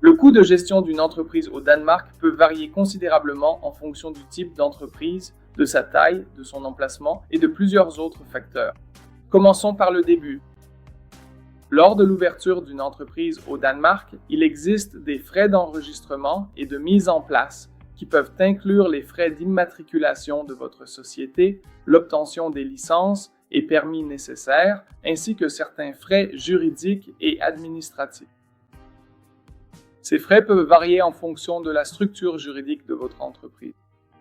Le coût de gestion d'une entreprise au Danemark peut varier considérablement en fonction du type d'entreprise, de sa taille, de son emplacement et de plusieurs autres facteurs. Commençons par le début. Lors de l'ouverture d'une entreprise au Danemark, il existe des frais d'enregistrement et de mise en place qui peuvent inclure les frais d'immatriculation de votre société, l'obtention des licences et permis nécessaires, ainsi que certains frais juridiques et administratifs. Ces frais peuvent varier en fonction de la structure juridique de votre entreprise.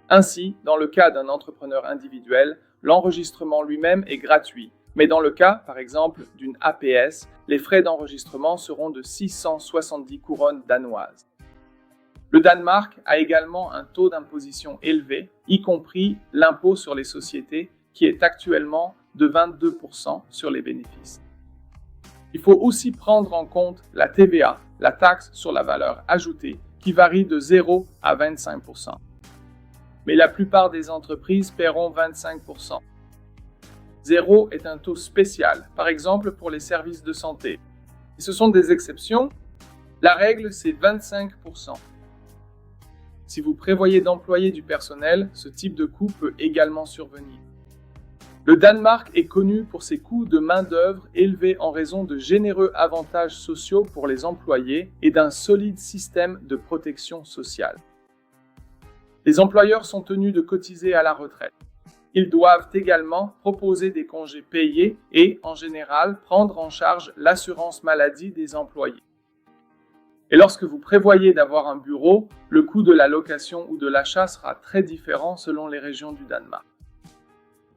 Ainsi, dans le cas d'un entrepreneur individuel, l'enregistrement lui-même est gratuit, mais dans le cas, par exemple, d'une APS, les frais d'enregistrement seront de 670 couronnes danoises. Le Danemark a également un taux d'imposition élevé, y compris l'impôt sur les sociétés, qui est actuellement de 22% sur les bénéfices. Il faut aussi prendre en compte la TVA, la taxe sur la valeur ajoutée, qui varie de 0 à 25%. Mais la plupart des entreprises paieront 25%. 0 est un taux spécial, par exemple pour les services de santé. Et ce sont des exceptions. La règle, c'est 25%. Si vous prévoyez d'employer du personnel, ce type de coût peut également survenir. Le Danemark est connu pour ses coûts de main-d'œuvre élevés en raison de généreux avantages sociaux pour les employés et d'un solide système de protection sociale. Les employeurs sont tenus de cotiser à la retraite. Ils doivent également proposer des congés payés et, en général, prendre en charge l'assurance maladie des employés. Et lorsque vous prévoyez d'avoir un bureau, le coût de la location ou de l'achat sera très différent selon les régions du Danemark.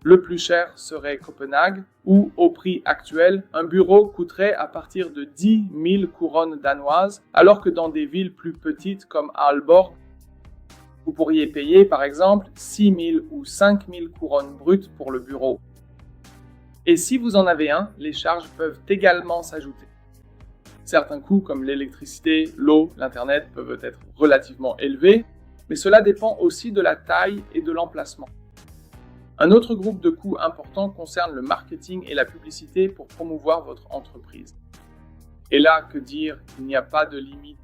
Le plus cher serait Copenhague, où, au prix actuel, un bureau coûterait à partir de 10 000 couronnes danoises, alors que dans des villes plus petites comme Aalborg, vous pourriez payer par exemple 6 000 ou 5 000 couronnes brutes pour le bureau. Et si vous en avez un, les charges peuvent également s'ajouter. Certains coûts comme l'électricité, l'eau, l'internet peuvent être relativement élevés, mais cela dépend aussi de la taille et de l'emplacement. Un autre groupe de coûts importants concerne le marketing et la publicité pour promouvoir votre entreprise. Et là, que dire, il n'y a pas de limite.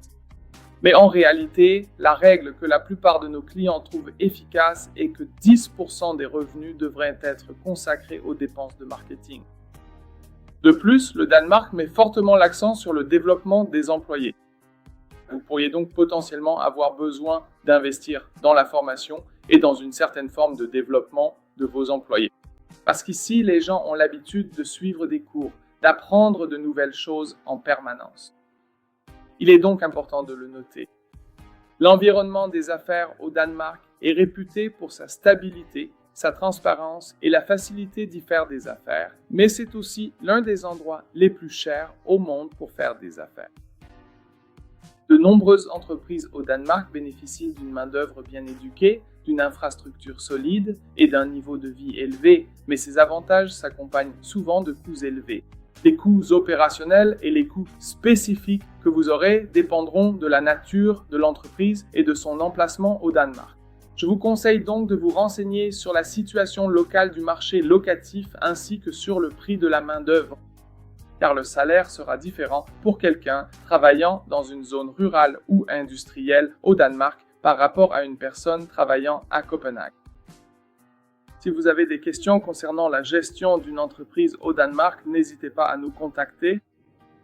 Mais en réalité, la règle que la plupart de nos clients trouvent efficace est que 10% des revenus devraient être consacrés aux dépenses de marketing. De plus, le Danemark met fortement l'accent sur le développement des employés. Vous pourriez donc potentiellement avoir besoin d'investir dans la formation et dans une certaine forme de développement de vos employés. Parce qu'ici, les gens ont l'habitude de suivre des cours, d'apprendre de nouvelles choses en permanence. Il est donc important de le noter. L'environnement des affaires au Danemark est réputé pour sa stabilité, sa transparence et la facilité d'y faire des affaires, mais c'est aussi l'un des endroits les plus chers au monde pour faire des affaires. De nombreuses entreprises au Danemark bénéficient d'une main-d'œuvre bien éduquée, d'une infrastructure solide et d'un niveau de vie élevé, mais ces avantages s'accompagnent souvent de coûts élevés. Les coûts opérationnels et les coûts spécifiques que vous aurez dépendront de la nature de l'entreprise et de son emplacement au Danemark. Je vous conseille donc de vous renseigner sur la situation locale du marché locatif ainsi que sur le prix de la main-d'œuvre, car le salaire sera différent pour quelqu'un travaillant dans une zone rurale ou industrielle au Danemark par rapport à une personne travaillant à Copenhague. Si vous avez des questions concernant la gestion d'une entreprise au Danemark, n'hésitez pas à nous contacter.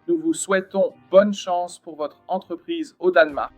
Nous vous souhaitons bonne chance pour votre entreprise au Danemark.